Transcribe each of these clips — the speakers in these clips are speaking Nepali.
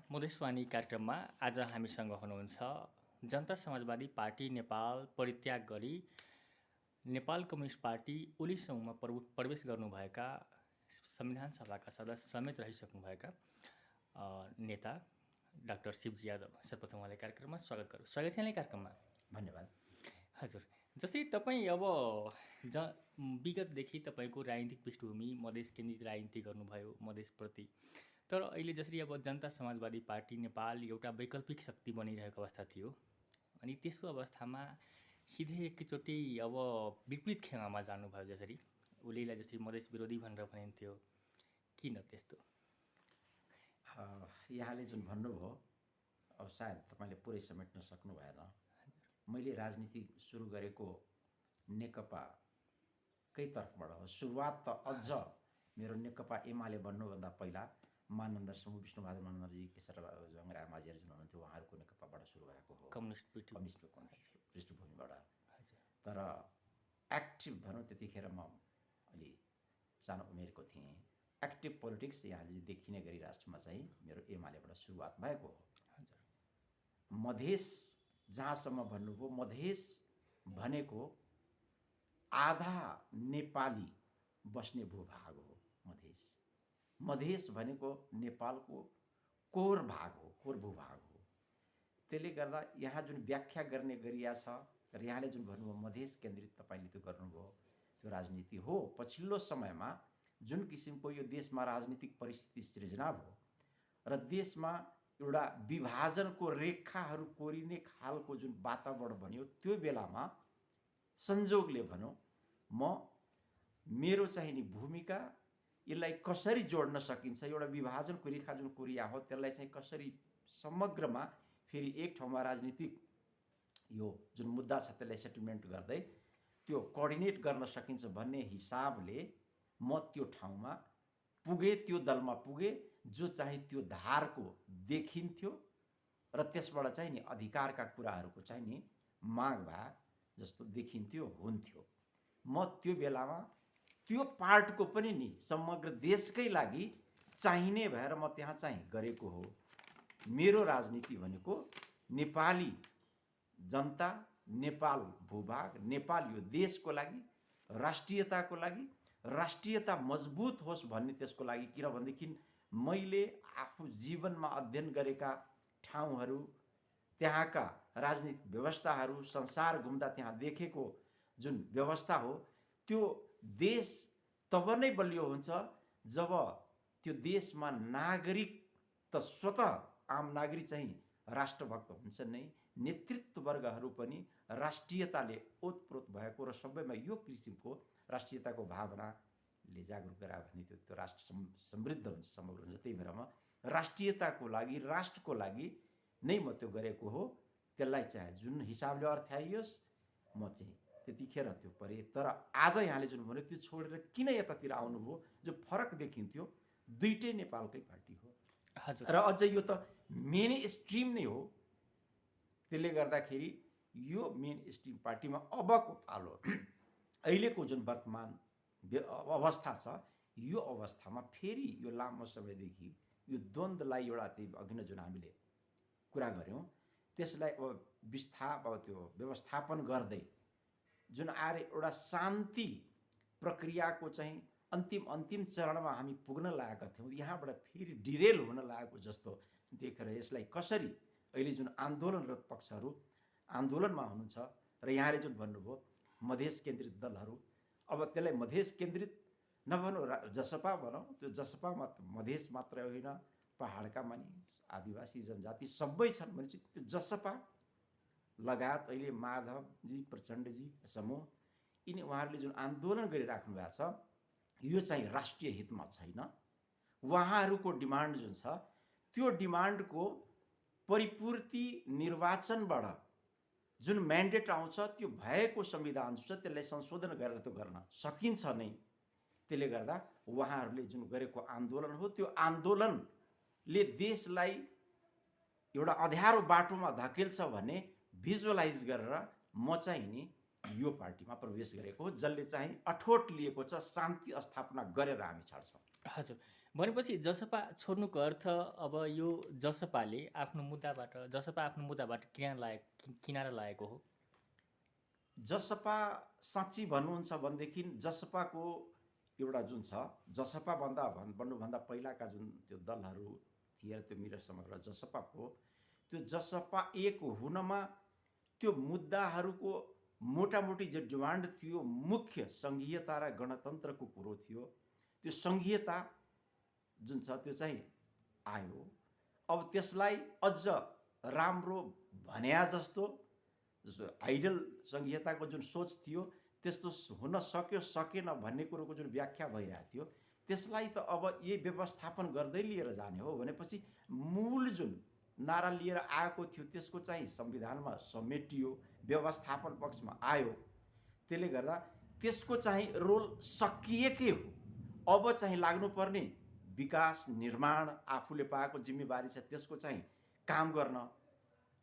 मधेसवाणी कार्यक्रममा आज हामीसँग हुनुहुन्छ जनता समाजवादी पार्टी नेपाल परित्याग गरी नेपाल कम्युनिस्ट पार्टी ओली समूहमा प्रवेश गर्नुभएका संविधान सभाका सदस्य समेत रहिसक्नुभएका नेता डाक्टर शिवजी यादव। सर्वप्रथम उहाँलाई कार्यक्रममा स्वागत गरौँ। स्वागत छ यहाँलाई कार्यक्रममा। धन्यवाद। हजुर, जस्तै तपाईँ अब विगतदेखि तपाईँको राजनीतिक पृष्ठभूमि मधेस केन्द्रित राजनीति गर्नुभयो मधेसप्रति, तर अहिले जसरी अब जनता समाजवादी पार्टी नेपाल एउटा वैकल्पिक शक्ति बनिरहेको अवस्था थियो, अनि त्यस्तो अवस्थामा सिधै एकैचोटि अब विपरीत खेमामा जानुभयो। जसरी ओलीलाई जसरी मधेस विरोधी भनेर भनिन्थ्यो, किन त्यस्तो? यहाँले जुन भन्नुभयो अब सायद तपाईँले पुरै समेट्न सक्नु भएन। मैले राजनीति सुरु गरेको नेकपाकै तर्फबाट हो। सुरुवात त अझ मेरो नेकपा एमाले बन्नुभन्दा पहिला मानन्दर समूह विष्णुबहादुर मानन्दरजी, केशर जङ रामाजीहरू जुन हुनुहुन्थ्यो उहाँहरूको नेकपाबाट सुरु भएको हो, कम्युनिस्ट पृष्ठभूमिबाट। तर एक्टिभ भनौँ त्यतिखेर म अलि सानो उमेरको थिएँ। एक्टिभ पोलिटिक्स यहाँले देखिने गरी राष्ट्रमा चाहिँ मेरो एमालेबाट सुरुवात भएको हो। मधेस जहाँसम्म भन्नुभयो, मधेस भनेको आधा नेपाली बस्ने भूभाग हो। मधेस भनेको नेपालको कोर भाग हो, कोर भूभाग हो। त्यसले गर्दा यहाँ जुन व्याख्या गर्ने गरिया छ र यहाँले जुन भन्नुभयो मधेस केन्द्रित तपाईँले त्यो गर्नुभयो, त्यो राजनीति हो। पछिल्लो समयमा जुन किसिमको यो देशमा राजनीतिक परिस्थिति सृजना भयो र देशमा एउटा विभाजनको रेखाहरू कोरिने खालको जुन वातावरण बन्यो, त्यो बेलामा संजोगले भनौँ मेरो चाहिँ नि भूमिका यसलाई कसरी जोड्न सकिन्छ, एउटा विभाजनको रेखा जुन कोरिया हो त्यसलाई चाहिँ कसरी समग्रमा फेरि एक ठाउँमा राजनीतिक यो जुन मुद्दा छ त्यसलाई सेटलमेन्ट गर्दै त्यो कोअर्डिनेट गर्न सकिन्छ भन्ने हिसाबले म त्यो ठाउँमा पुगेँ, त्यो दलमा पुगेँ जो चाहिँ त्यो धारको देखिन्थ्यो र त्यसबाट चाहिँ नि अधिकारका कुराहरूको चाहिँ नि माग भए जस्तो देखिन्थ्यो, हुन्थ्यो। म त्यो बेलामा त्यो पार्टको पनि नि समग्र देशकै लागि चाहिने भएर म त्यहाँ चाहिँ गरेको हो। मेरो राजनीति भनेको नेपाली जनता, नेपाल भूभाग, नेपाल यो देशको लागि, राष्ट्रियताको लागि, राष्ट्रियता मजबुत होस् भन्ने त्यसको लागि। किनभनेदेखि मैले आफू जीवनमा अध्ययन गरेका ठाउँहरू, त्यहाँका राजनीतिक व्यवस्थाहरू, संसार घुम्दा त्यहाँ देखेको जुन व्यवस्था हो, त्यो देश तब नै बलियो हुन्छ जब त्यो देशमा नागरिक त स्वतः आम नागरिक चाहिँ राष्ट्रभक्त हुन्छ नै, नेतृत्व वर्गहरू पनि राष्ट्रियताले ओतप्रोत भएको र सबैमा यो किसिमको राष्ट्रियताको भावनाले जागरुक गरायो भने त्यो राष्ट्र समृद्ध हुन्छ, समग्र हुन्छ। त्यही भएर म राष्ट्रियताको लागि, राष्ट्रको लागि नै म त्यो गरेको हो। त्यसलाई चाहे जुन हिसाबले अर्थ्याइयोस् म चाहिँ त्यतिखेर त्यो परे। तर आज यहाँले जुन भन्यो त्यो छोडेर किन यतातिर आउनुभयो, जो फरक देखिन्थ्यो, दुईटै नेपालकै पार्टी हो। र अझ यो त मेन स्ट्रिम नै हो। त्यसले गर्दाखेरि यो मेन स्ट्रिम पार्टीमा अबको पालो अहिलेको जुन वर्तमान अवस्था छ, यो अवस्थामा फेरि यो लामो समयदेखि यो द्वन्द्वलाई एउटा त्यही अघि नै जुन हामीले कुरा गऱ्यौँ त्यसलाई अब त्यो व्यवस्थापन गर्दै जुन आएर एउटा शान्ति प्रक्रियाको चाहिँ अन्तिम चरणमा हामी पुग्न लागेका थियौँ, यहाँबाट फेरि डिरेल हुन लागेको जस्तो देखेर यसलाई कसरी अहिले जुन आन्दोलनरत पक्षहरू आन्दोलनमा हुनुहुन्छ र यहाँले जुन भन्नुभयो मधेस केन्द्रित दलहरू, अब त्यसलाई मधेस केन्द्रित नभनौँ, जसपा भनौँ। त्यो जसपामा मधेस मात्रै होइन, पहाडका मानिस, आदिवासी जनजाति सबै छन् भने चाहिँ त्यो जसपा लगायत अहिले माधवजी, प्रचण्डजी समूह, यिनी उहाँहरूले जुन आन्दोलन गरिराख्नु भएको छ यो चाहिँ राष्ट्रिय हितमा छैन। उहाँहरूको डिमान्ड जुन छ त्यो डिमान्डको परिपूर्ति निर्वाचनबाट जुन म्यान्डेट आउँछ, त्यो भएको संविधान छ त्यसलाई संशोधन गरेर त्यो गर्न सकिन्छ नै। त्यसले गर्दा उहाँहरूले जुन गरेको आन्दोलन हो, त्यो आन्दोलनले देशलाई एउटा अँध्यारो बाटोमा धकेल्छ भन्ने भिजुअलाइज गरेर म चाहिँ नि यो पार्टीमा प्रवेश गरेको हो, जसले चाहिँ अठोट लिएको छ शान्ति स्थापना गरेर हामी छाड्छौँ। हजुर, भनेपछि जसपा छोड्नुको अर्थ अब यो जसपाले आफ्नो मुद्दाबाट किनारा लागेको हो। जसपा साँच्ची भन्नुहुन्छ भनेदेखि जसपाको एउटा जुन छ, जसपा भन्नुभन्दा पहिलाका जुन त्यो दलहरू थिए, त्यो मिरर समग्र जसपाको, त्यो जसपा एक हुनमा त्यो मुद्दाहरूको मोटामोटी जो डिमान्ड थियो, मुख्य सङ्घीयता र गणतन्त्रको कुरो थियो, त्यो सङ्घीयता जुन छ त्यो चाहिँ आयो। अब त्यसलाई अझ राम्रो भन्या जस्तो आइडल सङ्घीयताको जुन सोच थियो त्यस्तो हुन सक्यो सकेन भन्ने कुरोको जुन व्याख्या भइरहेको थियो, त्यसलाई त अब यही व्यवस्थापन गर्दै लिएर जाने हो भनेपछि मूल जुन नारा लिएर आएको थियो त्यसको चाहिँ संविधानमा समेटियो, व्यवस्थापन पक्षमा आयो। त्यसले गर्दा त्यसको चाहिँ रोल सकिएकै हो। अब चाहिँ लाग्नुपर्ने विकास निर्माण आफूले पाएको जिम्मेवारी छ त्यसको चाहिँ काम गर्न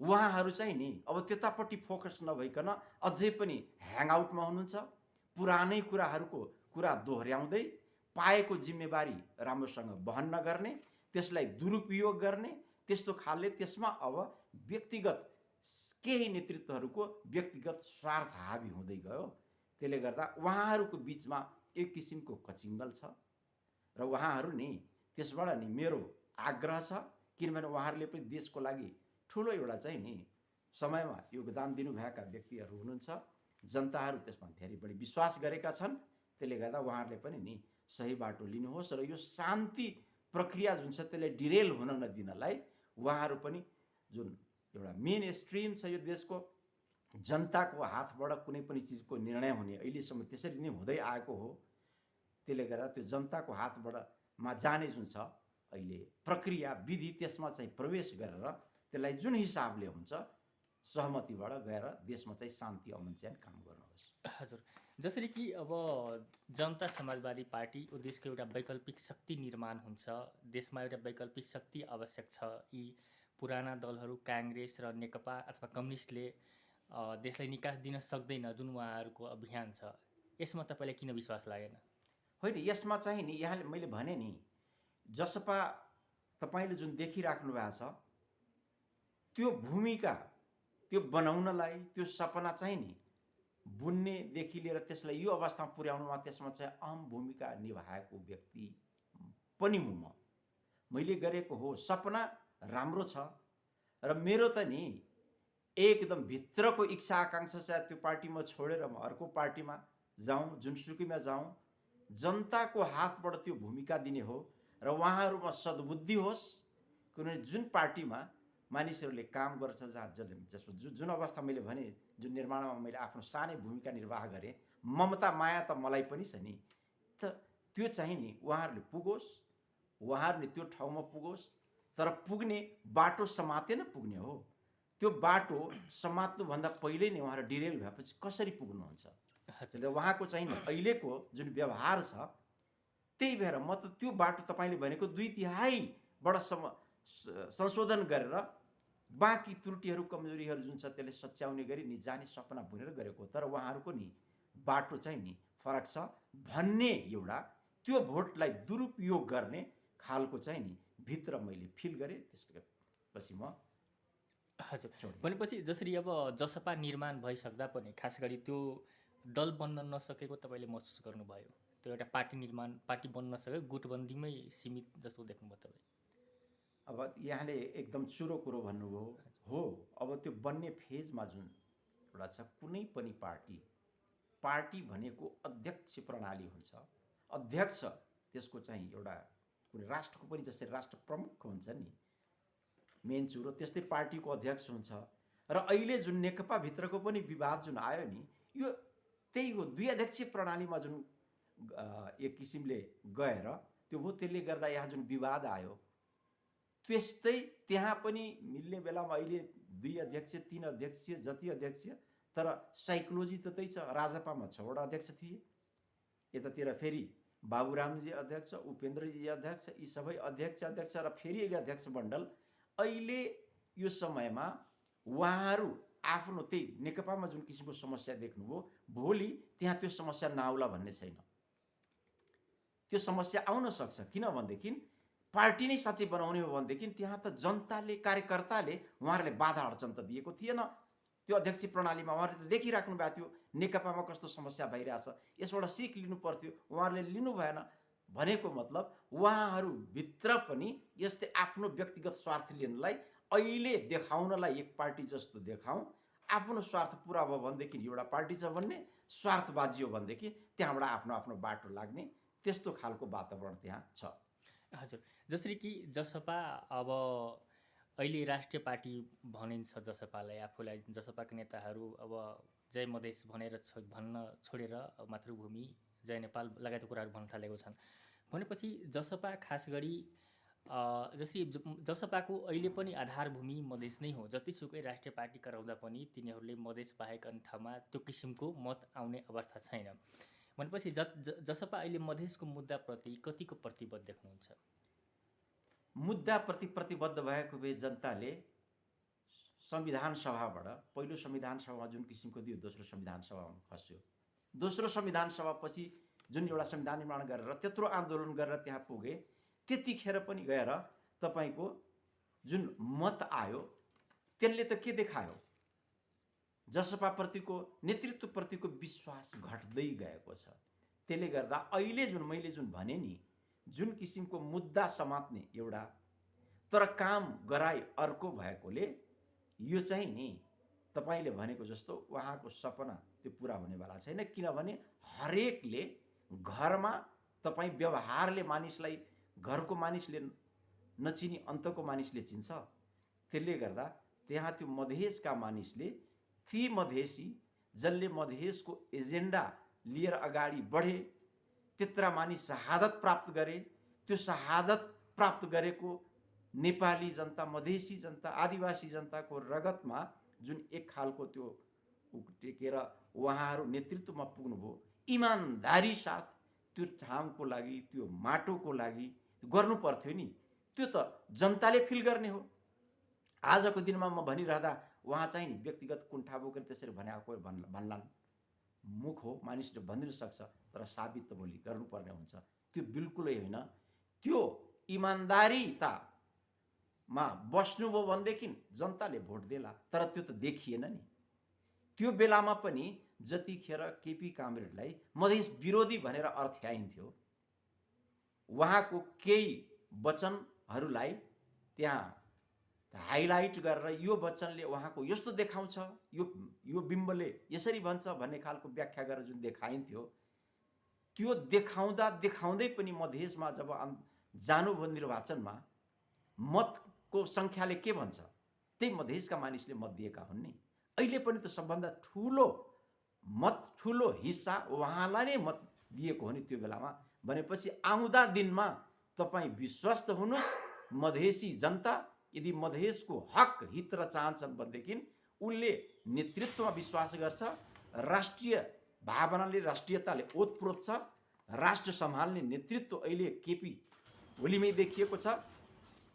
उहाँहरू चाहिँ नि अब त्यतापट्टि फोकस नभइकन अझै पनि ह्याङआउटमा हुनुहुन्छ। पुरानै कुरा दोहोऱ्याउँदै पाएको जिम्मेवारी राम्रोसँग वहन नगर्ने, त्यसलाई दुरुपयोग गर्ने, त्यस्तो खालले त्यसमा अब व्यक्तिगत केही नेतृत्वहरूको व्यक्तिगत स्वार्थ हावी हुँदै गयो। त्यसले गर्दा उहाँहरूको बिचमा एक किसिमको कचिङ्गल छ र उहाँहरू नि त्यसबाट नि मेरो आग्रह छ, किनभने उहाँहरूले पनि देशको लागि ठुलो एउटा चाहिँ नि समयमा योगदान दिनुभएका व्यक्तिहरू हुनुहुन्छ। जनताहरू त्यसमा धेरै बढी विश्वास गरेका छन्। त्यसले गर्दा उहाँहरूले पनि नि सही बाटो लिनुहोस् र यो शान्ति प्रक्रिया जुन छ त्यसलाई डिरेल हुन नदिनलाई उहाँहरू पनि जुन एउटा मेन स्ट्रिम छ यो देशको जनताको हातबाट कुनै पनि चिजको निर्णय हुने अहिलेसम्म त्यसरी नै हुँदै आएको हो। त्यसले गर्दा त्यो जनताको हातबाट जाने जुन छ अहिले प्रक्रिया विधि त्यसमा चाहिँ प्रवेश गरेर त्यसलाई जुन हिसाबले हुन्छ सहमतिबाट गएर देशमा चाहिँ शान्ति अमन चैन काम गर्नुहोस्। हजुर, जसरी कि अब जनता समाजवादी पार्टी ओ देशको एउटा वैकल्पिक शक्ति निर्माण हुन्छ, देशमा एउटा वैकल्पिक शक्ति आवश्यक छ। यी पुराना दलहरू काङ्ग्रेस र नेकपा अथवा कम्युनिस्टले देशलाई निकास दिन सक्दैन जुन उहाँहरूको अभियान छ, यसमा तपाईँलाई किन विश्वास लागेन? होइन, यसमा चाहिँ नि यहाँले मैले भने नि जसपा तपाईँले जुन देखिराख्नु भएको छ त्यो भूमिका त्यो बनाउनलाई त्यो सपना चाहिँ नि बुन्नेदेखि लिएर त्यसलाई यो अवस्थामा पुर्याउनुमा त्यसमा चाहिँ अहम भूमिका निभाएको व्यक्ति पनि हुँ म। मैले गरेको हो, सपना राम्रो छ र मेरो त नि एकदम भित्रको इच्छा आकाङ्क्षा छ त्यो पार्टी म छोडेर म अर्को पार्टीमा जाउँ, जुनसुकैमा जाउँ, जनताको हातबाट त्यो भूमिका दिने हो र उहाँहरूमा सद्बुद्धि होस्। कुनै जुन पार्टीमा मानिसहरूले काम गर्छ जसमा जुन अवस्था मैले भने जुन निर्माणमा मैले आफ्नो सानै भूमिका निर्वाह गरेँ, ममता माया त मलाई पनि छ नि, त त्यो चाहिँ नि उहाँहरूले पुगोस्, उहाँहरूले त्यो ठाउँमा पुगोस्। तर पुग्ने बाटो समातेन पुग्ने हो। त्यो बाटो समात्नुभन्दा पहिल्यै नै उहाँहरू डिरेल भएपछि कसरी पुग्नुहुन्छ? त्यसले उहाँको चाहिँ अहिलेको जुन व्यवहार छ त्यही भएर म त त्यो बाटो तपाईँले भनेको 2/3बाट संशोधन गरेर बाँकी त्रुटिहरू कमजोरीहरू जुन छ त्यसले सच्याउने गरी नि जाने सपना बुनेर गरेको। तर उहाँहरूको नि बाटो चाहिँ नि फरक छ भन्ने एउटा त्यो भोटलाई दुरुपयोग गर्ने खालको चाहिँ नि भित्र मैले फिल गरेँ। त्यसपछि म हजुर, भनेपछि जसरी अब जसपा निर्माण भइसक्दा पनि खास गरी त्यो दल बन्न नसकेको तपाईँले महसुस गर्नुभयो, त्यो एउटा पार्टी बन्न नसकेको गुटबन्दीमै सीमित जस्तो देख्नुभयो तपाईँ? अब यहाँले एकदम चुरो कुरो भन्नुभयो हो। अब त्यो बन्ने फेजमा जुन एउटा छ कुनै पनि पार्टी भनेको अध्यक्ष प्रणाली हुन्छ। अध्यक्ष त्यसको चाहिँ एउटा कुनै राष्ट्रको पनि जस्तै राष्ट्र प्रमुख हुन्छ नि मेन चुरो, त्यस्तै पार्टीको अध्यक्ष हुन्छ। र अहिले जुन नेकपा भित्रको पनि विवाद जुन आयो नि यो त्यही हो, द्विअध्यक्षीय प्रणालीमा जुन एक किसिमले गएर त्यो हो। त्यसले गर्दा यहाँ जुन विवाद आयो त्यस्तै त्यहाँ पनि मिल्ने बेलामा अहिले 2 अध्यक्ष 3 अध्यक्ष जति अध्यक्ष, तर साइकोलोजी त त्यही छ। राजपामा 6वटा अध्यक्ष थिए, यतातिर फेरि बाबुरामजी अध्यक्ष, उपेन्द्रजी अध्यक्ष, यी सबै अध्यक्ष र फेरि अहिले अध्यक्ष मण्डल। अहिले यो समयमा उहाँहरू आफ्नो त्यही नेकपामा जुन किसिमको समस्या देख्नुभयो भोलि त्यहाँ त्यो समस्या नआउला भन्ने छैन। त्यो समस्या आउन सक्छ। किनभनेदेखि पार्टी नै साँच्चै बनाउने हो भनेदेखि त्यहाँ त जनताले, कार्यकर्ताले उहाँहरूले बाधा अडचन त दिएको थिएन। त्यो अध्यक्ष प्रणालीमा उहाँहरूले त देखिराख्नु भएको थियो नेकपामा कस्तो समस्या भइरहेछ, यसबाट सिक लिनु पर्थ्यो, उहाँहरूले लिनु भएन। भनेको मतलब उहाँहरूभित्र पनि यस्तै आफ्नो व्यक्तिगत स्वार्थ लिनलाई, अहिले देखाउनलाई एक पार्टी जस्तो देखाउँ, आफ्नो स्वार्थ पुरा भयो भनेदेखि एउटा पार्टी छ भन्ने, स्वार्थ बाजियो भनेदेखि त्यहाँबाट आफ्नो आफ्नो बाटो लाग्ने, त्यस्तो खालको वातावरण त्यहाँ छ। हजुर, जसरी कि जसपा अब अहिले राष्ट्रिय पार्टी भनिन्छ जसपालाई, आफूलाई जसपाका नेताहरू अब जय मधेस भनेर भन्न छोडेर मातृभूमि, जय नेपाल लगायतका कुराहरू भन्न थालेको छन्। भनेपछि जसपा खास गरी जसरी जसपाको अहिले पनि आधारभूमि मधेस नै हो। जतिसुकै राष्ट्रिय पार्टी कराउँदा पनि तिनीहरूले मधेस बाहेक अन्य ठाउँमा त्यो किसिमको मत आउने अवस्था छैन। भनेपछि जसपा अहिले मधेसको मुद्दाप्रति कतिको प्रतिबद्ध देख्नुहुन्छ? मुद्दाप्रति प्रतिबद्ध भएको भए जनताले संविधान सभाबाट, पहिलो संविधान सभामा जुन किसिमको दियो, दोस्रो संविधान सभामा खस्यो। दोस्रो संविधान सभापछि जुन एउटा संविधान निर्माण गरेर त्यत्रो आन्दोलन गरेर त्यहाँ पुगे, त्यतिखेर पनि गएर तपाईँको जुन मत आयो त्यसले त के देखायो? जसपाप्रतिको नेतृत्वप्रतिको विश्वास घट्दै गएको छ। त्यसले गर्दा अहिले जुन मैले जुन भने नि, जुन किसिमको मुद्दा समात्ने एउटा तर काम गराई अर्को भएकोले यो चाहिँ नि तपाईँले भनेको जस्तो उहाँको सपना त्यो पुरा हुनेवाला छैन। किनभने हरेकले घरमा तपाईँ व्यवहारले मानिसलाई, घरको मानिसले नचिनी अन्तको मानिसले चिन्छ। त्यसले गर्दा त्यहाँ त्यो मधेसका मानिसले, ती मधेसी जसले मधेसको एजेन्डा लिएर अगाडि बढे, त्यत्रा मानिस शहादत प्राप्त गरे, त्यो शहादत प्राप्त गरेको नेपाली जनता, मधेसी जनता, आदिवासी जनताको रगतमा जुन एक खालको त्यो टेकेर उहाँहरू नेतृत्वमा पुग्नुभयो, इमान्दारी साथ त्यो ठाउँको लागि, त्यो माटोको लागि गर्नु पर्थ्यो नि। त्यो त जनताले फिल गर्ने हो। आजको दिनमा म भनिरहँदा उहाँ चाहिँ नि व्यक्तिगत कुण्ठा बोकेर त्यसरी भनेको भन्लान्, मुख हो, मानिसले भनिदिन सक्छ, तर साबित त भोलि गर्नुपर्ने हुन्छ। त्यो बिल्कुलै होइन। त्यो इमान्दारीतामा बस्नुभयो भनेदेखि जनताले भोट देला, तर त्यो त देखिएन नि। त्यो बेलामा पनि जतिखेर केपी कामरेडलाई मधेस विरोधी भनेर अर्थ्याइन्थ्यो, उहाँको केही वचनहरूलाई त्यहाँ हाइलाइट गरेर यो वचनले उहाँको यस्तो देखाउँछ, यो बिम्बले यसरी भन्छ भन्ने खालको व्याख्या गरेर जुन देखाइन्थ्यो, त्यो देखाउँदै पनि मधेसमा जब जानुभयो निर्वाचनमा, मतको सङ्ख्याले के भन्छ? त्यही मधेसका मानिसले मत दिएका हुन् नि। अहिले पनि त सबभन्दा ठुलो मत, ठुलो हिस्सा उहाँलाई नै मत दिएको हो नि त्यो बेलामा। भनेपछि आउँदा दिनमा तपाईँ विश्वस्त हुनुहोस्, मधेसी जनता यदि मधेसको हक हित र चाहन्छन् भनेदेखि उसले नेतृत्वमा विश्वास गर्छ, राष्ट्रिय भावनाले, राष्ट्रियताले ओतप्रोत छ, राष्ट्र सम्हाल्ने नेतृत्व अहिले केपी ओलीमै देखिएको छ।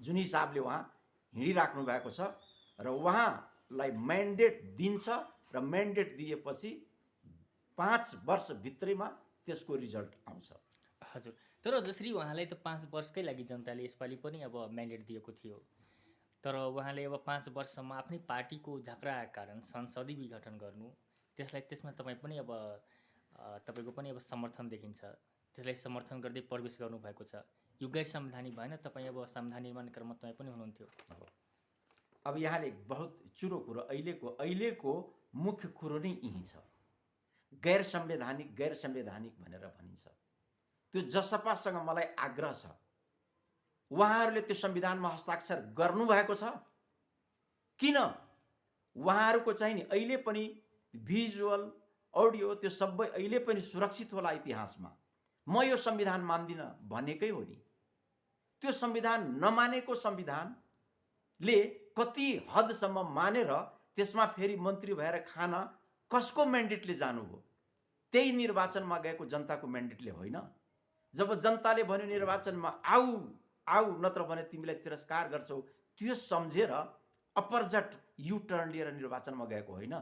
जुन हिसाबले उहाँ हिँडिराख्नु भएको छ र उहाँलाई म्यान्डेट दिन्छ र म्यान्डेट दिएपछि 5 वर्षभित्रैमा त्यसको रिजल्ट आउँछ। हजुर, तर जसरी उहाँलाई त 5 वर्षकै लागि जनताले यसपालि पनि अब म्यान्डेट दिएको थियो, तर उहाँले अब 5 वर्षमा आफ्नै पार्टीको झगडाका कारण संसदीय विघटन गर्नु, त्यसमा तपाईँ पनि अब तपाईँको पनि अब समर्थन देखिन्छ। त्यसलाई समर्थन गर्दै प्रवेश गर्नुभएको छ। यो गैर संवैधानिक भएन? तपाईँ अब संविधान निर्माण क्रममा तपाईँ पनि हुनुहुन्थ्यो। अब यहाँले बहुत चुरो कुरो, अहिलेको मुख्य कुरो नै यही छ। गैर संवैधानिक भनेर भनिन्छ। त्यो जसपासँग मलाई आग्रह छ, उहाँहरूले त्यो संविधानमा हस्ताक्षर गर्नुभएको छ। किन? उहाँहरूको चाहिँ नि अहिले पनि भिजुअल, अडियो त्यो सबै अहिले पनि सुरक्षित होला इतिहासमा। म यो संविधान मान्दिनँ भनेकै हो नि। त्यो संविधान नमानेको संविधानले कति हदसम्म मानेर त्यसमा फेरि मन्त्री भएर खान कसको म्यान्डेटले जानुभयो? त्यही निर्वाचनमा गएको जनताको म्यान्डेटले होइन। जब जनताले भन्यो निर्वाचनमा आऊ नत्र भने तिमीलाई तिरस्कार गर्छौ, त्यो सम्झेर अपरजट यु टर्न लिएर निर्वाचनमा गएको होइन।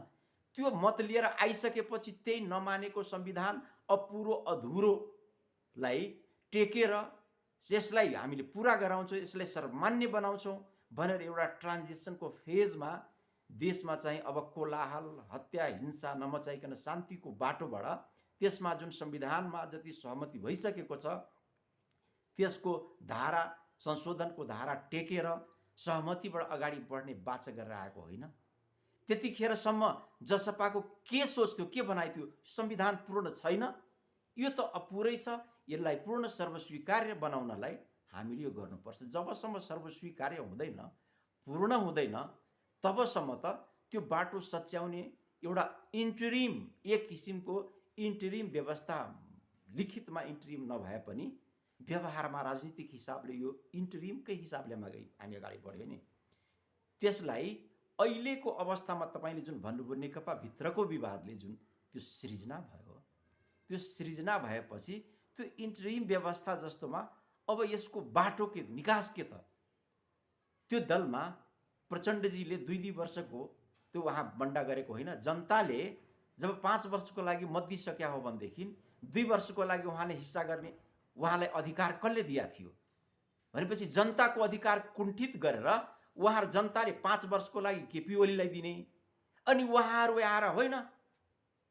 त्यो मत लिएर आइसकेपछि त्यही नमानेको संविधान, अपुरो अधुरोलाई टेकेर यसलाई हामीले पुरा गराउँछौँ, यसलाई सर्वमान्य बनाउँछौँ भनेर एउटा ट्रान्जिसनको फेजमा देशमा चाहिँ अब कोलाहल, हत्या, हिंसा नमचाइकन शान्तिको बाटोबाट त्यसमा जुन संविधानमा जति सहमति भइसकेको छ त्यसको धारा संशोधनको धारा टेकेर सहमतिबाट अगाडि बढ्ने बाचा गरेर आएको होइन। त्यतिखेरसम्म जसपाको के सोच थियो, के भनाइ थियो, संविधान पूर्ण छैन, यो त अपुरै छ, यसलाई पूर्ण सर्वस्वीकार्य बनाउनलाई हामीले यो गर्नुपर्छ। जबसम्म सर्वस्वीकार्य हुँदैन, पूर्ण हुँदैन, तबसम्म त त्यो बाटो सच्याउने एउटा इन्टरिम, एक किसिमको इन्टरिम व्यवस्था, लिखितमा इन्टरिम नभए पनि व्यवहारमा राजनीतिक हिसाबले यो इन्टरिमकै हिसाबले हामी अगाडि बढ्यो नि। त्यसलाई अहिलेको अवस्थामा तपाईँले जुन भन्नुभयो नेकपा भित्रको विवादले जुन त्यो सृजना भयो, त्यो सृजना भएपछि त्यो इन्टरिम व्यवस्था जस्तोमा अब यसको बाटो के, निकास के त? त्यो दलमा प्रचण्डजीले 2 वर्षको त्यो उहाँ बन्डा गरेको होइन। जनताले जब 5 वर्षको लागि मत दिइसक्या हो भनेदेखि 2 वर्षको लागि उहाँले हिस्सा गर्ने उहाँलाई अधिकार कसले दिया थियो भनेपछि जनताको अधिकार कुण्ठित गरेर उहाँहरू जनताले 5 वर्षको लागि केपी ओलीलाई दिने, अनि उहाँहरू आएर होइन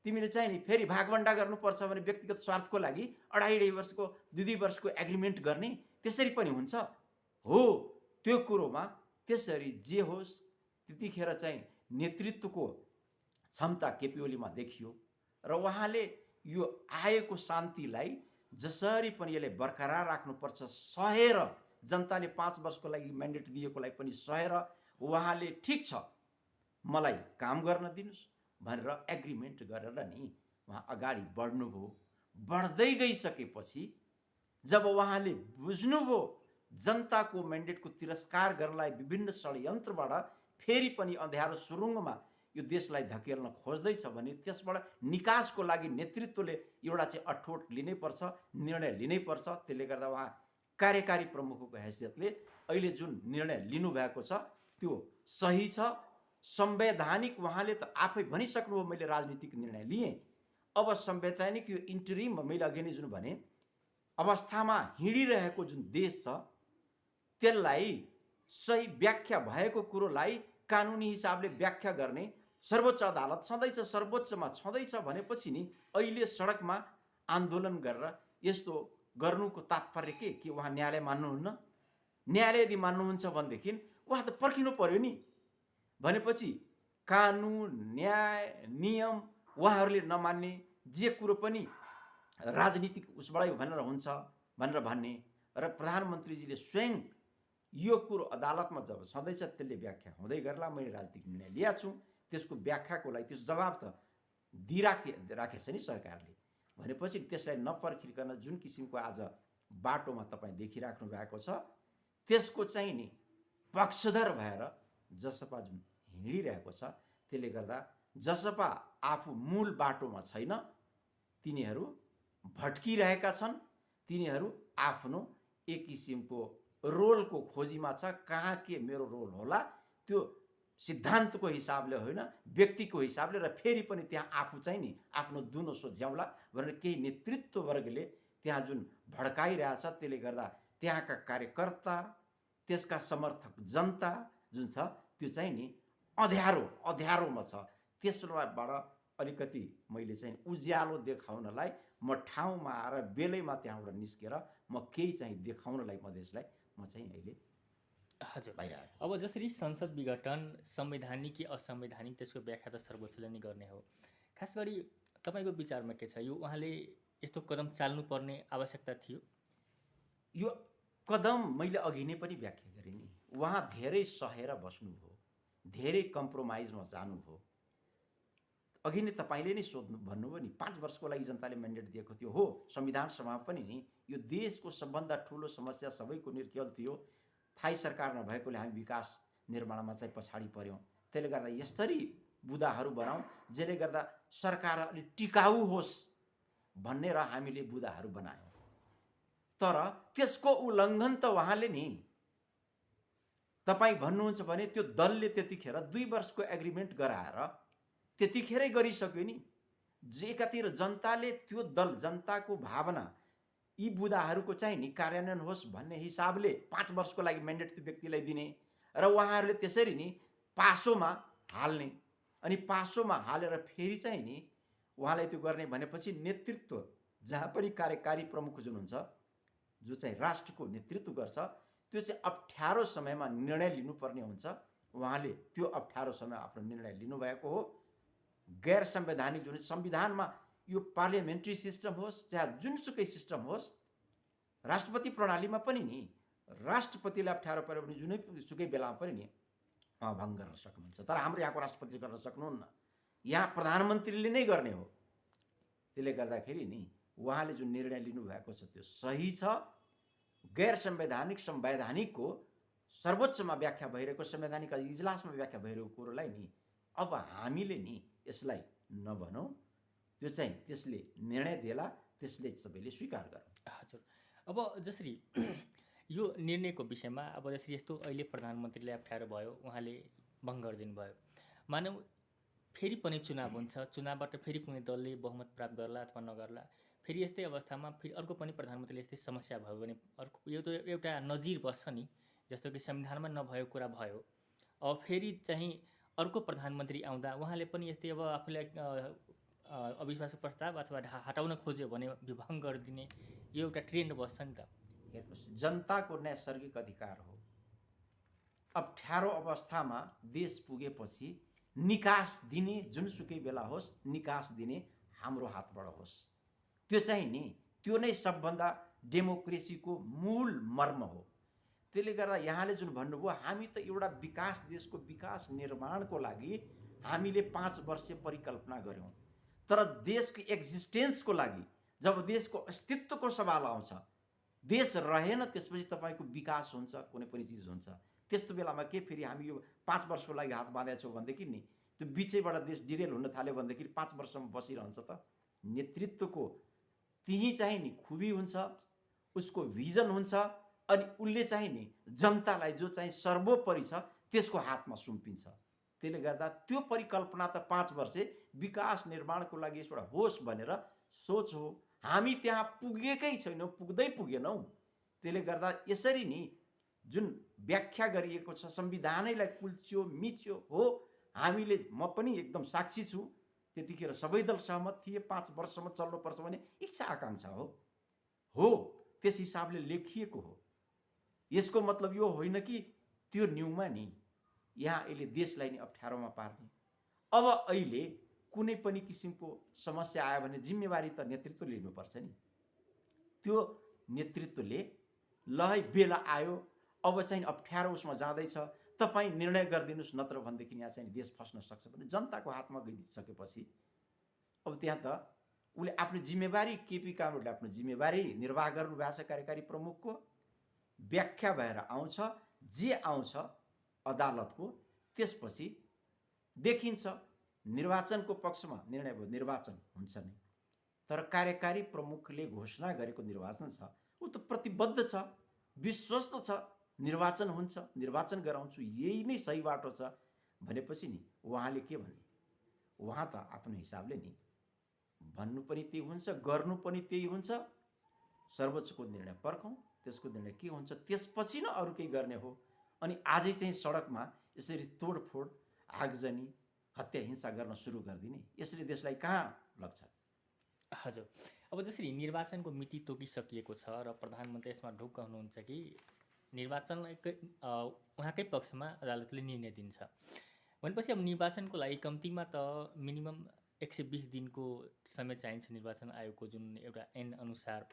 तिमीले चाहिँ नि फेरि भागबन्डा गर्नुपर्छ भने व्यक्तिगत स्वार्थको लागि 2.5 वर्षको 2 वर्षको एग्रिमेन्ट गर्ने, त्यसरी पनि हुन्छ हो। त्यो कुरोमा त्यसरी जे होस् त्यतिखेर चाहिँ नेतृत्वको क्षमता केपी ओलीमा देखियो र उहाँले यो आएको शान्तिलाई जसरी पनि यसले बरकरार राख्नुपर्छ सहेर, जनताले 5 वर्षको लागि म्यान्डेट दिएकोलाई पनि सहेर उहाँले ठिक छ मलाई काम गर्न दिनुस् भनेर एग्रिमेन्ट गरेर नि उहाँ अगाडि बढ्नुभयो। बढ्दै गइसकेपछि जब उहाँले बुझ्नुभयो जनताको म्यान्डेटको तिरस्कार गर्नलाई विभिन्न षड्यन्त्रबाट फेरि पनि अँध्यारो सुरुङमा यो देशलाई धकेल्न खोज्दैछ भने त्यसबाट निकासको लागि नेतृत्वले एउटा चाहिँ अठोट लिनैपर्छ, निर्णय लिनैपर्छ। त्यसले गर्दा उहाँ कार्यकारी प्रमुखको हैसियतले अहिले जुन निर्णय लिनुभएको छ त्यो सही छ, संवैधानिक। उहाँले त आफै भनिसक्नुभयो मैले राजनीतिक निर्णय लिएँ। अब संवैधानिक यो इन्टरिम मैले अघि नै जुन भने अवस्थामा हिँडिरहेको जुन देश छ त्यसलाई सही व्याख्या भएको कुरोलाई कानुनी हिसाबले व्याख्या गर्ने सर्वोच्च अदालत छँदैछ, सर्वोच्चमा छँदैछ भनेपछि नि अहिले सडकमा आन्दोलन गरेर यस्तो गर्नुको तात्पर्य के उहाँ न्यायालय मान्नुहुन्न? न्यायालय यदि मान्नुहुन्छ भनेदेखि उहाँ त पर्खिनु पर्यो नि। भनेपछि कानुन, न्याय, नियम उहाँहरूले नमान्ने जे कुरो पनि राजनीतिक उसबाटै भनेर हुन्छ भनेर भन्ने र प्रधानमन्त्रीजीले स्वयं यो कुरो अदालतमा जब छँदैछ त्यसले व्याख्या हुँदै गर्ला मैले राजनीतिक निर्णय लिएको छु, त्यसको व्याख्याको लागि त्यस जवाब त दिइराखेछ नि सरकारले। भनेपछि त्यसलाई नपर्खिकन जुन किसिमको आज बाटोमा तपाईँ देखिराख्नु भएको छ त्यसको चाहिँ नि पक्षधर भएर जसपा जुन हिँडिरहेको छ त्यसले गर्दा जसपा आफू मूल बाटोमा छैन, तिनीहरू भट्किरहेका छन्, तिनीहरू आफ्नो एक किसिमको रोलको खोजीमा छ। कहाँ के मेरो रोल होला त्यो सिद्धान्तको हिसाबले होइन, व्यक्तिको हिसाबले, र फेरि पनि त्यहाँ आफू चाहिँ नि आफ्नो दुनो सोझ्याउला भनेर केही नेतृत्व वर्गले त्यहाँ जुन भड्काइरहेछ त्यसले गर्दा त्यहाँका कार्यकर्ता, त्यसका समर्थक जनता जुन छ त्यो चाहिँ नि अँध्यारोमा छ। त्यसबाट अलिकति मैले चाहिँ उज्यालो देखाउनलाई म ठाउँमा आएर बेलैमा त्यहाँबाट निस्केर म केही चाहिँ देखाउनलाई मधेसलाई म चाहिँ अहिले हजुर बाहिर आएँ। अब जसरी संसद विघटन संवैधानिक कि असंवैधानिक त्यसको व्याख्या त सर्वोच्चले नै गर्ने हो। खास गरी तपाईँको विचारमा के छ, यो उहाँले यस्तो कदम चाल्नुपर्ने आवश्यकता थियो? यो कदम मैले अघि नै पनि व्याख्या गरेँ नि, उहाँ धेरै सहेर बस्नुभयो, धेरै कम्प्रोमाइजमा जानुभयो। अघि नै तपाईँले नै सोध्नु भन्नुभयो नि 5 वर्षको लागि जनताले म्यान्डेट दिएको थियो हो। संविधान सभा पनि नि यो देशको सबभन्दा ठुलो समस्या सबैको निर्केल थियो, थाई सरकार नभएकोले हामी विकास निर्माणमा चाहिँ पछाडि पर्यौँ। त्यसले गर्दा यस्तरी बुदाहरू बनाऊँ जसले गर्दा सरकार अलिक टिकाउ होस् भनेर हामीले बुदाहरू बनायौँ। तर त्यसको उल्लङ्घन त उहाँले नि, तपाईँ भन्नुहुन्छ भने त्यो दलले त्यतिखेर 2 वर्षको एग्रिमेन्ट गराएर त्यतिखेरै गरिसक्यो नि। एकातिर जनताले त्यो दल, जनताको भावना यी बुदाहरूको चाहिँ नि कार्यान्वयन होस् भन्ने हिसाबले 5 वर्षको लागि म्यान्डेट त्यो व्यक्तिलाई दिने र उहाँहरूले त्यसरी नि पासोमा हाल्ने अनि पासोमा हालेर फेरि चाहिँ नि उहाँलाई त्यो गर्ने भनेपछि नेतृत्व जहाँ पनि कार्यकारी प्रमुख जुन हुन्छ जो चाहिँ राष्ट्रको नेतृत्व गर्छ त्यो चाहिँ अप्ठ्यारो समयमा निर्णय लिनुपर्ने हुन्छ। उहाँले त्यो अप्ठ्यारो समय आफ्नो निर्णय लिनुभएको हो। गैर संवैधानिक जुन संविधानमा यो पार्लियामेन्ट्री सिस्टम होस् चाहे जुनसुकै सिस्टम होस्, राष्ट्रपति प्रणालीमा पनि नि राष्ट्रपतिलाई अप्ठ्यारो पर्यो भने जुनै सुकै बेलामा पनि नि भङ्ग गर्न सक्नुहुन्छ। तर हाम्रो यहाँको राष्ट्रपति गर्न सक्नुहुन्न, यहाँ प्रधानमन्त्रीले नै गर्ने हो। त्यसले गर्दाखेरि नि उहाँले जुन निर्णय लिनुभएको छ त्यो सही छ। गैर संवैधानिक संवैधानिकको सर्वोच्चमा व्याख्या भइरहेको संवैधानिक इजलासमा व्याख्या भइरहेको कुरोलाई नि अब हामीले नि यसलाई नभनौँ, त्यो चाहिँ त्यसले निर्णय देला, त्यसले सबैले स्वीकार गरौँ। हजुर, अब जसरी यो निर्णयको विषयमा अब जसरी यस्तो अहिले प्रधानमन्त्रीलाई अप्ठ्यारो भयो, उहाँले भङ्ग गरिदिनु भयो, मानौ फेरि पनि चुनाव हुन्छ, चुनावबाट फेरि कुनै दलले बहुमत प्राप्त गर्ला अथवा नगर्ला, फेरि यस्तै अवस्थामा फेरि अर्को पनि प्रधानमन्त्रीले यस्तै समस्या भयो भने अर्को यो त एउटा नजिर बस्छ नि, जस्तो कि संविधानमा नभएको कुरा भयो। अब फेरि चाहिँ अर्को प्रधानमन्त्री आउँदा उहाँले पनि यस्तै अब आफूलाई अविश्वासको प्रस्ताव अथवा हटाउन खोज्यो भने विभङ्ग गरिदिने यो एउटा ट्रेन्ड बस्छ नि त। हेर्नुहोस्, जनताको नैसर्गिक अधिकार हो। अप्ठ्यारो अवस्थामा देश पुगेपछि निकास दिने जुनसुकै बेला होस्, निकास दिने हाम्रो हातबाट होस्। त्यो चाहिँ नि त्यो नै सबभन्दा डेमोक्रेसीको मूल मर्म हो। त्यसले गर्दा यहाँले जुन भन्नुभयो हामी त एउटा विकास देशको विकास निर्माणको लागि हामीले 5 वर्षीय परिकल्पना गऱ्यौँ, तर देशको एक्जिस्टेन्सको लागि जब देशको अस्तित्वको सवाल आउँछ, देश रहेन त्यसपछि तपाईँको विकास हुन्छ, कुनै पनि चिज हुन्छ, त्यस्तो बेलामा के फेरि हामी यो 5 वर्षको लागि हात बाँधेका छौँ भनेदेखि नि त्यो बिचैबाट देश डिरेल हुन थाल्यो भनेदेखि 5 वर्षसम्म बसिरहन्छ त। नेतृत्वको त्यही चाहिँ नि खुबी हुन्छ, उसको भिजन हुन्छ, अनि उसले चाहिँ नि जनतालाई जो चाहिँ सर्वोपरि छ त्यसको हातमा सुम्पिन्छ। त्यसले गर्दा त्यो परिकल्पना त 5 वर्ष विकास निर्माणको लागि एउटा होस् भनेर सोच हो। हामी त्यहाँ पुगेकै छैनौँ, पुगेनौँ। त्यसले गर्दा यसरी नि जुन व्याख्या गरिएको छ संविधानैलाई कुल्च्यो मिच्यो हो। हामीले म पनि एकदम साक्षी छु, त्यतिखेर सबै दल सहमत थिए 5 वर्षसम्म चल्नुपर्छ भन्ने इच्छा आकाङ्क्षा हो, त्यस हिसाबले लेखिएको हो। यसको मतलब यो होइन कि त्यो न्यूमा नि यहाँ अहिले देशलाई नि अप्ठ्यारोमा पार्ने। अब अहिले कुनै पनि किसिमको समस्या आयो भने जिम्मेवारी त नेतृत्वले लिनुपर्छ नि। त्यो नेतृत्वले ल है बेला आयो, अब चाहिँ अप्ठ्यारो उसमा जाँदैछ, तपाईँ निर्णय गरिदिनुहोस्, नत्र भनेदेखि यहाँ चाहिँ देश फस्न सक्छ भने जनताको हातमा गइसकेपछि अब त्यहाँ त उसले आफ्नो जिम्मेवारी, केपी कामरेडले आफ्नो जिम्मेवारी निर्वाह गर्नुभएको छ। कार्यकारी प्रमुखको व्याख्या भएर आउँछ, जे आउँछ अदालतको, त्यसपछि देखिन्छ निर्वाचनको पक्षमा निर्णय भयो, निर्वाचन हुन्छ नै। तर कार्यकारी प्रमुखले घोषणा गरेको निर्वाचन छ ऊ त प्रतिबद्ध छ, विश्वस्त छ, निर्वाचन हुन्छ, निर्वाचन गराउँछु, यही नै सही बाटो छ भनेपछि नि उहाँले के भन्ने, उहाँ त आफ्नो हिसाबले नि भन्नु पनि त्यही हुन्छ, गर्नु पनि त्यही हुन्छ। सर्वोच्चको निर्णय पर्खौँ, त्यसको निर्णय के हुन्छ त्यसपछि न अरू केही गर्ने हो। अनि आजै चाहिँ सडकमा यसरी तोडफोड, आगजनी, हत्या हिंसा गर्न सुरु गरिदिने, यसरी देशलाई कहाँ लग्छ? हजुर, अब जसरी निर्वाचनको मिति तोकिसकिएको छ र प्रधानमन्त्री यसमा ढुक्क हुनुहुन्छ कि निर्वाचन उहाँकै पक्षमा अदालतले निर्णय दिन्छ भनेपछि अब निर्वाचनको लागि कम्तीमा त मिनिमम 120 दिनको समय चाहिन्छ निर्वाचन आयोगको जुन एउटा ऐन अनुसार।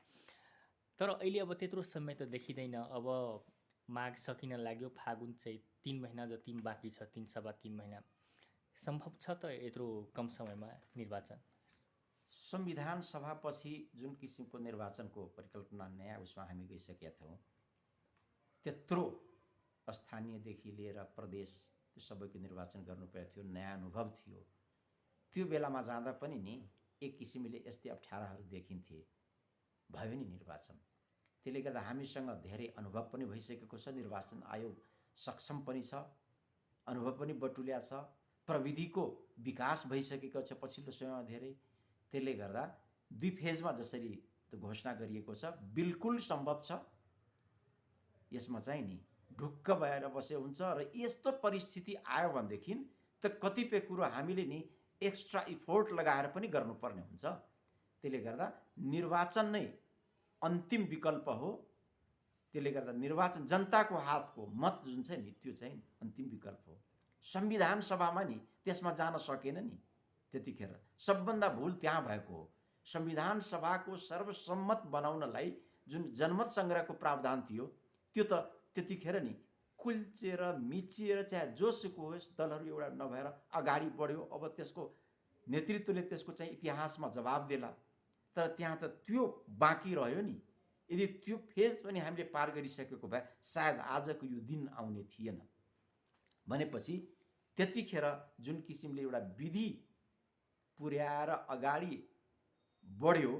तर अहिले अब त्यत्रो समय त देखिँदैन। अब माघ सकिन लाग्यो, फागुन चाहिँ 3 महिना जति बाँकी छ, 3.25 महिना। सम्भव छ त यत्रो कम समयमा निर्वाचन? संविधान सभापछि जुन किसिमको निर्वाचनको परिकल्पना नयाँ उसमा हामी गइसकेका थियौँ, त्यत्रो स्थानीयदेखि लिएर प्रदेश त्यो सबैको निर्वाचन गर्नुपर्ने थियो, नयाँ अनुभव थियो। त्यो बेलामा जाँदा पनि नि एक किसिमले यस्तै अप्ठ्याराहरू देखिन्थे, भयो नि निर्वाचन। त्यसले गर्दा हामीसँग धेरै अनुभव पनि भइसकेको छ, निर्वाचन आयोग सक्षम पनि छ, अनुभव पनि बटुल्या छ, प्रविधिको विकास भइसकेको छ पछिल्लो समयमा धेरै। त्यसले गर्दा 2 फेजमा जसरी त्यो घोषणा गरिएको छ। बिल्कुल सम्भव छ यसमा चाहिँ नि ढुक्क भएर बसे हुन्छ। र यस्तो परिस्थिति आयो भनेदेखि त कतिपय कुरो हामीले नि एक्स्ट्रा इफोर्ट लगाएर पनि गर्नुपर्ने हुन्छ। त्यसले गर्दा निर्वाचन नै अन्तिम विकल्प हो। त्यसले गर्दा निर्वाचन जनताको हातको मत जुन छ नि त्यो चाहिँ अन्तिम विकल्प हो। संविधान सभामा नि त्यसमा जान सकेन नि, त्यतिखेर सबभन्दा भुल त्यहाँ भएको हो। संविधान सभाको सर्वसम्मत बनाउनलाई जुन जनमत सङ्ग्रहको प्रावधान थियो त्यो त त्यतिखेर नि कुल्चेर मिचिएर चाहे जोसुको होस् दलहरू एउटा नभएर अगाडि बढ्यो। अब त्यसको नेतृत्वले त्यसको चाहिँ इतिहासमा जवाब देला। तर त्यहाँ त त्यो बाँकी रह्यो नि। यदि त्यो फेज पनि हामीले पार गरिसकेको भए सायद आजको यो दिन आउने थिएन। भनेपछि त्यतिखेर जुन किसिमले एउटा विधि पुर्याएर अगाडि बढ्यो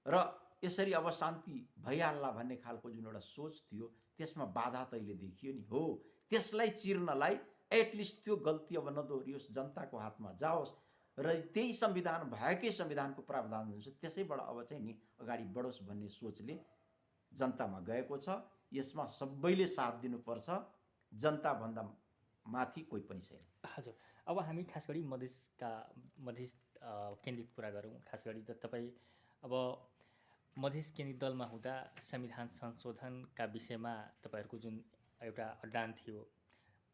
र यसरी अब शान्ति भइहाल्ला भन्ने खालको जुन एउटा सोच थियो त्यसमा बाधा तैले देखियो नि। हो, त्यसलाई चिर्नलाई एटलिस्ट त्यो गल्ती अब नदोहोरियोस्, जनताको हातमा जाओस् र त्यही संविधान भएकै संविधानको प्रावधान हुन्छ त्यसैबाट अब चाहिँ नि अगाडि बढोस् भन्ने सोचले जनतामा गएको छ। यसमा सबैले साथ दिनुपर्छ। जनताभन्दा माथि कोही पनि छैन। हजुर, अब हामी खास गरी मधेस केन्द्रित कुरा गरौँ। खास गरी त तपाईँ अब मधेस केन्द्रित दलमा हुँदा संविधान संशोधनका विषयमा तपाईँहरूको जुन एउटा अड्डान थियो,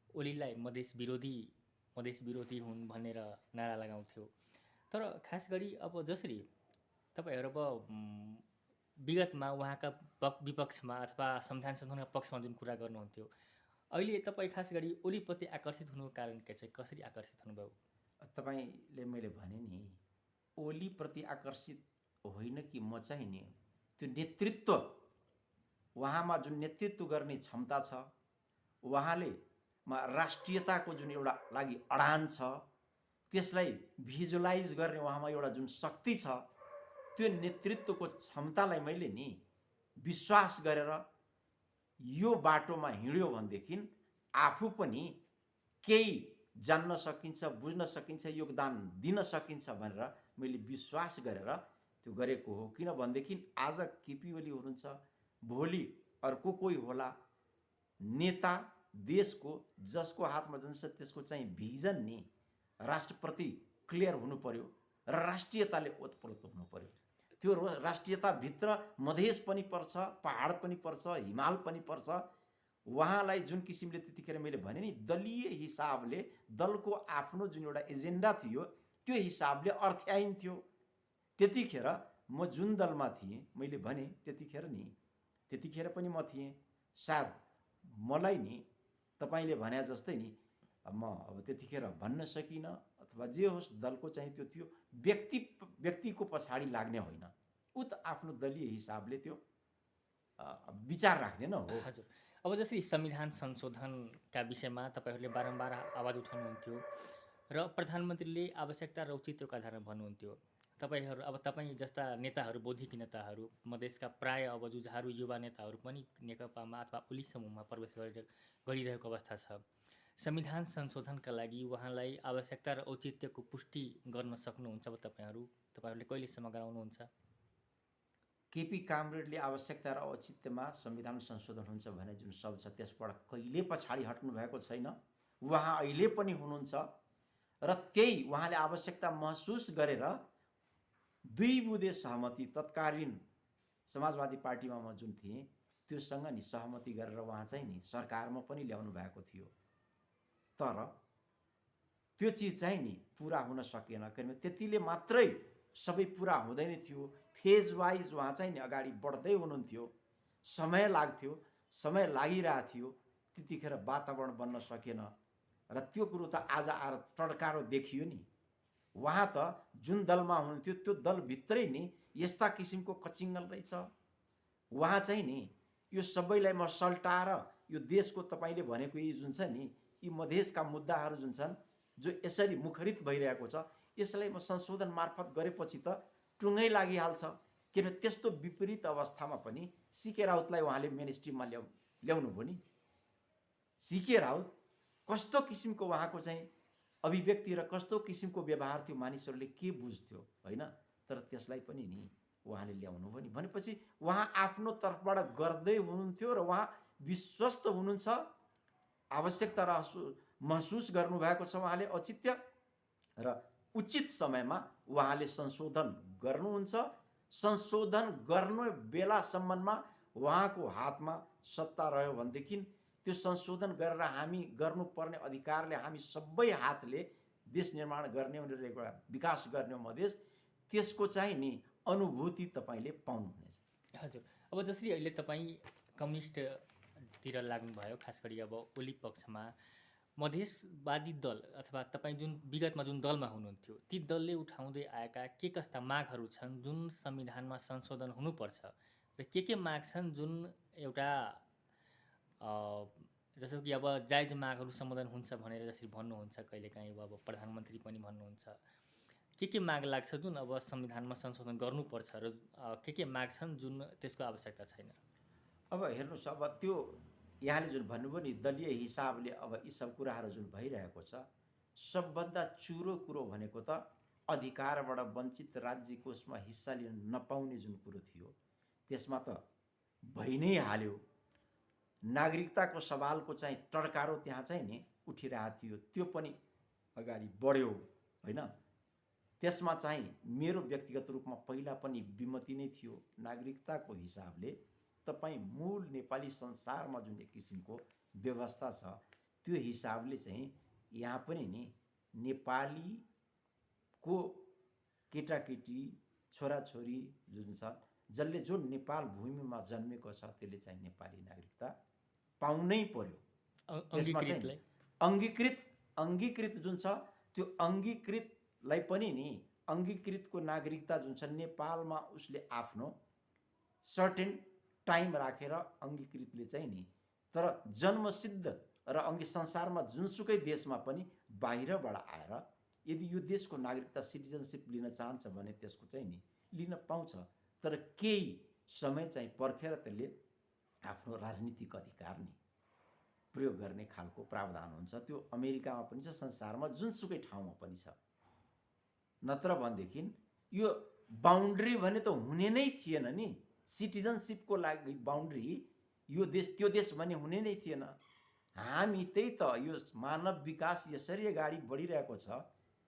ओलीलाई मधेस विरोधी हुन् भनेर नारा लगाउँथ्यो। तर खास गरी अब जसरी तपाईँहरू अब विगतमा उहाँका विपक्षमा अथवा संविधान संशोधनका पक्षमा जुन कुरा गर्नुहुन्थ्यो, अहिले तपाईँ खास गरी ओलीप्रति आकर्षित हुनुको कारण के चाहिँ? कसरी आकर्षित हुनुभयो? तपाईँले मैले भने नि ओलीप्रति आकर्षित होइन कि म चाहिँ नि त्यो नेतृत्व, उहाँमा जुन नेतृत्व गर्ने क्षमता छ, उहाँले राष्ट्रियताको जुन एउटा लागि अडान छ, त्यसलाई भिजुलाइज गर्ने उहाँमा एउटा जुन शक्ति छ, त्यो नेतृत्वको क्षमतालाई मैले नि विश्वास गरेर यो बाटोमा हिँड्यो भनेदेखि आफू पनि केही जान्न सकिन्छ, बुझ्न सकिन्छ, योगदान दिन सकिन्छ भनेर मैले विश्वास गरेर त्यो गरेको हो। किन भनेदेखि आज केपी ओली हुनुहुन्छ, भोलि अर्को कोही होला नेता देशको, जसको हातमा जुन छ त्यसको चाहिँ भिजन नि राष्ट्रप्रति क्लियर हुनु पर्यो र राष्ट्रियताले ओतप्रोत हुनु पर्यो। त्यो राष्ट्रियताभित्र मधेस पनि पर्छ, पहाड पनि पर्छ, हिमाल पनि पर्छ। उहाँलाई जुन किसिमले त्यतिखेर मैले भने नि दलीय हिसाबले दलको आफ्नो जुन एउटा एजेन्डा थियो त्यो हिसाबले अर्थ्याइन्थ्यो। त्यतिखेर म जुन दलमा थिएँ मैले भने त्यतिखेर पनि म थिएँ। सायद मलाई नि तपाईँले भने जस्तै नि म अब त्यतिखेर भन्न सकिनँ अथवा जे होस्, दलको चाहिँ त्यो थियो, व्यक्तिको पछाडि लाग्ने होइन, ऊ त आफ्नो दलीय हिसाबले त्यो विचार राख्ने न हो। हजुर, अब जसरी संविधान संशोधनका विषयमा तपाईँहरूले बारम्बार आवाज उठाउनुहुन्थ्यो र प्रधानमन्त्रीले आवश्यकता र औचित्यको आधारमा भन्नुहुन्थ्यो। तपाईँ जस्ता नेताहरू, बौद्धिक नेताहरू, मधेसका प्राय अब जुझारु युवा नेताहरू पनि नेकपामा अथवा ओली समूहमा प्रवेश गरिरहेको अवस्था छ। संविधान संशोधनका लागि उहाँलाई आवश्यकता र औचित्यको पुष्टि गर्न सक्नुहुन्छ तपाईँहरूले कहिलेसम्म गराउनुहुन्छ? केपी कामरेडले आवश्यकता र औचित्यमा संविधान संशोधन हुन्छ भने जुन शब्द छ त्यसबाट कहिले पछाडि हट्नु भएको छैन। उहाँ अहिले पनि हुनुहुन्छ र त्यही उहाँले आवश्यकता महसुस गरेर 2 बुँदे सहमति तत्कालीन समाजवादी पार्टीमा म जुन थिएँ त्योसँग नि सहमति गरेर उहाँ चाहिँ नि सरकारमा पनि ल्याउनु भएको थियो। तर त्यो चिज चाहिँ नि पुरा हुन सकेन, किनभने त्यतिले मात्रै सबै पुरा हुँदैन थियो। फेज वाइज उहाँ चाहिँ नि अगाडि बढ्दै हुनुहुन्थ्यो, समय लाग्थ्यो, समय लागिरहेको थियो, त्यतिखेर वातावरण बन्न सकेन र त्यो कुरो त आज आएर टड्कारो देखियो नि। उहाँ त जुन दलमा हुनुहुन्थ्यो त्यो दलभित्रै नि यस्ता किसिमको कचिङ्गल रहेछ। उहाँ चाहिँ नि यो सबैलाई म सल्टाएर यो देशको तपाईँले भनेको यी जुन छ नि यी मधेसका मुद्दाहरू जुन छन् जो यसरी मुखरित भइरहेको छ यसलाई म संशोधन मार्फत गरेपछि त टुङ्गै लागिहाल्छ। किन त्यस्तो विपरीत अवस्थामा पनि सीके राउतलाई उहाँले मेन स्ट्रिममा ल्याउनु भयो नि। सीके राउत कस्तो किसिमको उहाँको चाहिँ अभिव्यक्ति र कस्तो किसिमको व्यवहार थियो मानिसहरूले के बुझ्थ्यो होइन। तर त्यसलाई पनि नि उहाँले ल्याउनु भयो नि भनेपछि उहाँ आफ्नो तर्फबाट गर्दै हुनुहुन्थ्यो र उहाँ विश्वस्त हुनुहुन्छ, आवश्यकता महसुस गर्नुभएको छ उहाँले औचित्य र उचित समयमा उहाँले संशोधन गर्नुहुन्छ। संशोधन गर्ने बेलासम्ममा उहाँको हातमा सत्ता रह्यो भनेदेखि त्यो संशोधन गरेर हामी गर्नुपर्ने अधिकारले हामी सबै हातले देश निर्माण गर्ने भनेर एउटा विकास गर्ने हो मधेस, त्यसको चाहिँ नि अनुभूति तपाईँले पाउनुहुनेछ। हजुर, अब जसरी अहिले तपाईँ कम्युनिस्टतिर लाग्नुभयो, खास गरी अब ओली पक्षमा मधेसवादी दल अथवा तपाईँ जुन विगतमा जुन दलमा हुनुहुन्थ्यो ती दलले उठाउँदै आएका के कस्ता मागहरू छन् जुन संविधानमा संशोधन हुनुपर्छ र के माग छन् जुन एउटा जस्तो कि अब जायज मागहरू सम्बोधन हुन्छ भनेर जसरी भन्नुहुन्छ, कहिलेकाहीँ अब प्रधानमन्त्री पनि भन्नुहुन्छ, के माग लाग्छ जुन अब संविधानमा संशोधन गर्नुपर्छ र के माग छन् जुन त्यसको आवश्यकता छैन? अब हेर्नुहोस्, अब त्यो यहाँले जुन भन्नुभयो नि दलीय हिसाबले अब यी सब कुराहरू जुन भइरहेको छ, सबभन्दा चुरो कुरो भनेको त अधिकारबाट वञ्चित राज्य कोषमा हिस्सा लिन नपाउने जुन कुरो थियो त्यसमा त भइ नै हाल्यो। नागरिकताको सवालको चाहिँ टड्कारो त्यहाँ चाहिँ नि उठिरहेको थियो, त्यो पनि अगाडि बढ्यो होइन। त्यसमा चाहिँ मेरो व्यक्तिगत रूपमा पहिला पनि विमति नै थियो। नागरिकताको हिसाबले तपाईँ मूल नेपाली संसारमा जुन एक किसिमको व्यवस्था छ त्यो हिसाबले चाहिँ यहाँ पनि नि नेपालीको केटाकेटी छोराछोरी जुन छ जसले जो नेपाल भूमिमा जन्मेको छ त्यसले चाहिँ नेपाली नागरिकता पाउनै पर्यो। त्यसमा चाहिँ अङ्गीकृत जुन छ त्यो अङ्गीकृतलाई पनि नि अङ्गीकृतको नागरिकता जुन छ नेपालमा उसले आफ्नो सर्टेन टाइम राखेर अङ्गीकृतले चाहिँ नि, तर जन्मसिद्ध र संसारमा जुनसुकै देशमा पनि बाहिरबाट आएर यदि यो देशको नागरिकता सिटिजनसिप लिन चाहन्छ भने त्यसको चाहिँ नि लिन पाउँछ, तर केही समय चाहिँ पर्खेर त्यसले आफ्नो राजनीतिक अधिकार नि प्रयोग गर्ने खालको प्रावधान हुन्छ। त्यो अमेरिकामा पनि छ, संसारमा जुनसुकै ठाउँमा पनि छ। नत्र भनेदेखि यो बाउन्ड्री भने त हुने नै थिएन नि। सिटिजनसिपको लागि बाउन्ड्री यो देश त्यो देश भन्ने हुने नै थिएन। हामी त्यही त यो मानव विकास यसरी अगाडि बढिरहेको छ,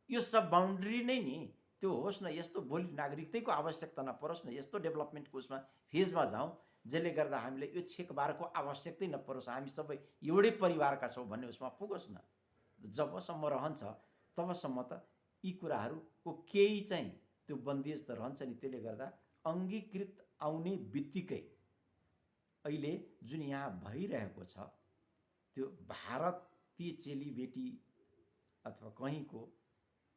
यो सब बाउन्ड्री नै नि त्यो होस् न, यस्तो भोलि नागरिकताको आवश्यकता नपरोस् न, यस्तो डेभलपमेन्टको उसमा फेजमा जाउँ जसले गर्दा हामीलाई यो छेकबारको आवश्यकतै नपरोस्, हामी सबै एउटै परिवारका छौँ भन्ने उसमा पुगोस् न। जबसम्म रहन्छ तबसम्म त यी कुराहरूको केही चाहिँ त्यो बन्देज त रहन्छ नि। त्यसले गर्दा अङ्गीकृत आउने बित्तिकै अहिले जुन यहाँ भइरहेको छ त्यो भारतीय चेलीबेटी अथवा कहीँको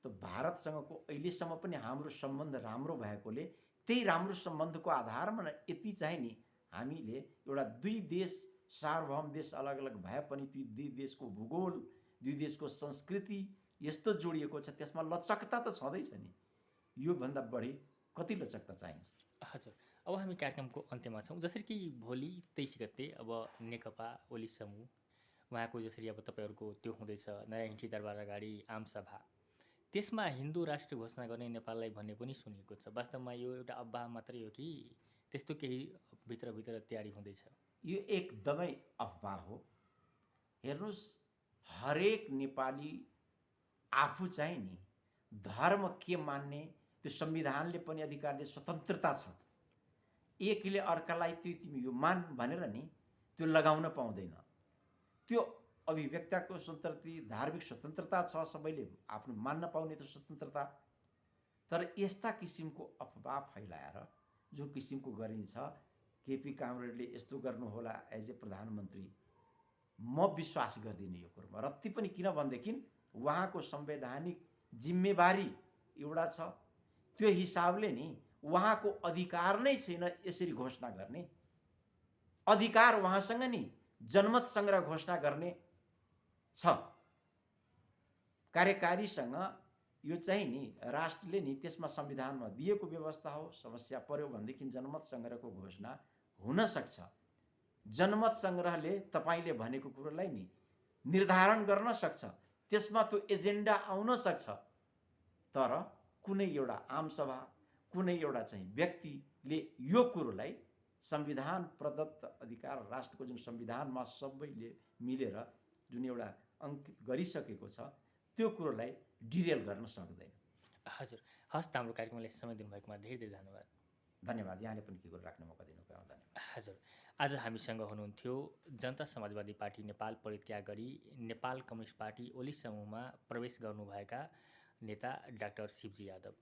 त भारतसँगको अहिलेसम्म पनि हाम्रो सम्बन्ध राम्रो भएकोले त्यही राम्रो सम्बन्धको आधारमा यति चाहिँ नि हामीले एउटा दुई देश सार्वभौम देश अलग अलग भए पनि त्यो दुई देशको भूगोल, दुई देशको संस्कृति यस्तो जोडिएको छ, त्यसमा लचकता त छँदैछ नि। योभन्दा बढी कति लचकता चाहिन्छ? हजुर, अब हामी कार्यक्रमको अन्त्यमा छौँ। जसरी कि भोलि 23 गते अब नेकपा ओली समूह उहाँको जसरी अब तपाईँहरूको त्यो हुँदैछ नारायणी दरबार अगाडि आमसभा, त्यसमा हिन्दू राष्ट्र घोषणा गर्ने नेपाललाई भन्ने पनि सुनिएको छ। वास्तवमा यो एउटा अफवाह मात्रै हो कि त्यस्तो केही भित्रभित्र तयारी हुँदैछ? यो एकदमै अफवाह हो। हेर्नुहोस्, हरेक नेपाली आफू चाहिँ नि धर्म के मान्ने त्यो संविधानले पनि अधिकार दिए, स्वतन्त्रता छ। एकले अर्कालाई त्यो तिमी यो मान भनेर नि त्यो लगाउन पाउँदैन। त्यो अभिव्यक्तिको स्वतन्त्रता, धार्मिक स्वतन्त्रता छ, सबैले आफ्नो मान्न पाउने त्यो स्वतन्त्रता। तर यस्ता किसिमको अफवाह फैलाएर जो किसिमको गरिन्छ, केपी कामरेडले यस्तो गर्नुहोला एज ए प्रधानमन्त्री, म विश्वास गर्दिनँ यो कुरोमा। रत्ति पनि, किन भनेदेखि उहाँको संवैधानिक जिम्मेवारी एउटा छ, त्यो हिसाबले नि उहाँको अधिकार नै छैन यसरी घोषणा गर्ने। अधिकार उहाँसँग नि जनमत सङ्ग्रह घोषणा गर्ने छ। कार्यकारीसँग यो चाहिँ नि राष्ट्रले नि त्यसमा संविधानमा दिएको व्यवस्था हो। समस्या पर्यो भनेदेखि जनमत सङ्ग्रहको घोषणा हुन सक्छ। जनमत सङ्ग्रहले तपाईँले भनेको कुरोलाई नि निर्धारण गर्न सक्छ, त्यसमा त्यो एजेन्डा आउन सक्छ। तर कुनै एउटा आमसभा, कुनै एउटा चाहिँ व्यक्ति ले यो कुरोलाई संविधान प्रदत्त अधिकार राष्ट्रको जुन संविधानमा सबैले मिलेर जुन एउटा अङ्कित गरिसकेको छ त्यो कुरोलाई डिरेल गर्न सक्दैन। हजुर, हस् त हाम्रो कार्यक्रमलाई समय दिनुभएकोमा धेरै धेरै धन्यवाद। धन्यवाद, यहाँले पनि के कुरो राख्ने मौका दिनुभयो, धन्यवाद। हजुर, आज हामीसँग हुनुहुन्थ्यो जनता समाजवादी पार्टी नेपाल परित्याग गरी नेपाल कम्युनिस्ट पार्टी ओली समूहमा प्रवेश गर्नुभएका नेता डाक्टर शिवजी यादव।